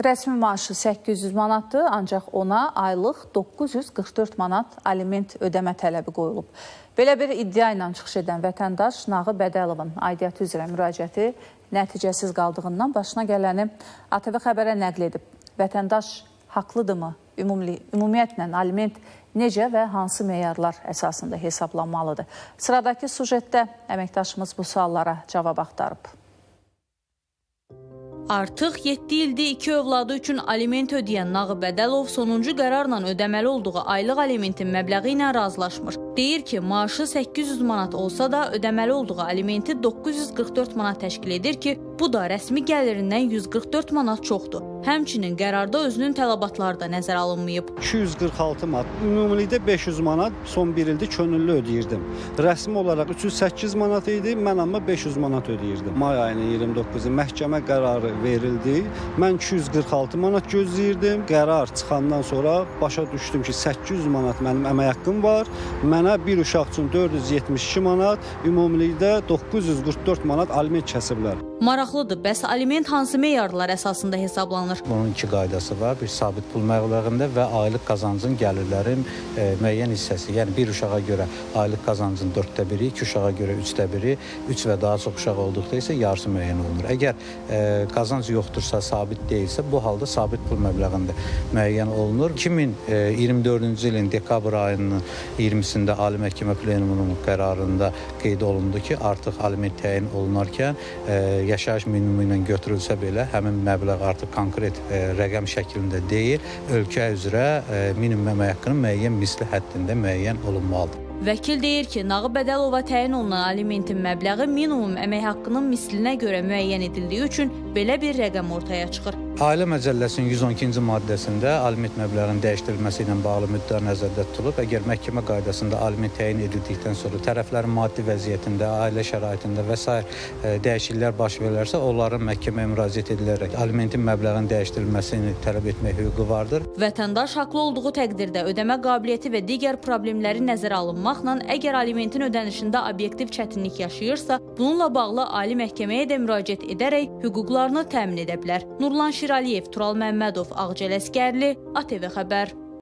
Rəsmi maaşı 800 manatdır, ancaq ona aylıq 944 manat aliment ödəmə tələbi qoyulub. Belə bir iddia ilə çıxış edən vətəndaş Nağı Bədəlovun aidiyyatı üzrə müraciəti nəticəsiz qaldığından başına gələni ATV xəbərə nəql edib. Vətəndaş haqlıdırmı? Ümumiyyətlə aliment necə və hansı meyarlar əsasında hesablanmalıdır? Sıradakı sujetdə əməkdaşımız bu suallara cavab axtarıb. Artıq 7 ildir 2 övladı üçün aliment ödəyən Nağı Bədəlov sonuncu qərarla ödəməli olduğu aylıq alimentin məbləği ilə razılaşmır. Deyir ki, maaşı 800 manat olsa da ödəməli olduğu alimenti 944 manat təşkil edir ki, bu da rəsmi gəlirindən 144 manat çoxdur. Həmçinin qərarda özünün tələbatları da nəzərə alınmayıb. 246 manat, ümumilikdə 500 manat son bir ildir könüllü ödəyirdim. Rəsmi olaraq 308 manat idi, mən amma 500 manat ödəyirdim. May ayının 29-u məhkəmə qərarı verildi. Mən 246 manat gözləyirdim. Qərar çıxandan sonra başa düşdüm ki, 800 manat mənim əmək haqqım var. Mənə bir uşaq üçün 472 manat, ümumilikdə 944 manat aliment kəsiblər. Maraqlıdır, bəs aliment hansı meyarlar əsasında hesablanır? Bunun iki qaydası var. Bir sabit pul məbləğində və aylıq qazancın gəlirlərin müəyyən hissəsi. Yəni bir uşağa görə aylıq qazancın 1/4, 2 uşağa görə 3/1, 3 və daha çox uşaq olduqda isə yarısı müəyyən olunur. Əgər qazanc yoxdursa, sabit deyilsə, bu halda sabit pul məbləğində müəyyən olunur. 2024-cü ilin dekabr ayının 20-sində Ali Məhkəmə Plenumunun qərarında qeyd olundu ki, artıq aliment təyin olunarkən yaşayış minimumu ilə götürülsə belə, həmin məbləğ artıq konkret rəqəm şəklində deyil, ölkə üzrə minimum əmək haqqının müəyyən misli həddində müəyyən olunmalıdır. Vəkil deyir ki, Nağı Bədəlova təyin olunan alimentin məbləği minimum əmək haqqının mislinə görə müəyyən edildiyi üçün belə bir rəqəm ortaya çıxır. Ailə Məcəlləsinin 112-ci maddəsində aliment məbləğinin dəyişdirilməsi ilə bağlı müddət nəzərdə tutulub. Əgər məhkəmə qaydasında aliment təyin edildikdən sonra tərəflərin maddi vəziyyətində, ailə şəraitində və s. dəyişikliklər baş verilərsə, onların məhkəməyə müraciət edilərək alimentin məbləğinin dəyişdirilməsini tələb etmək hüququ vardır. Vətəndaş haqlı olduğu təqdirdə ödəmə qabiliyyəti və digər problemləri nəzərə alınmaqla, əgər alimentin ödənişində obyektiv çətinlik yaşayırsa, bununla bağlı ali məhkəməyə də müraciət edərək hüquqlarını təmin edə bilər. Nurlan Şiraliyev, Tural Məmmədov, Ağcəl Əskərli, ATV Xəbər.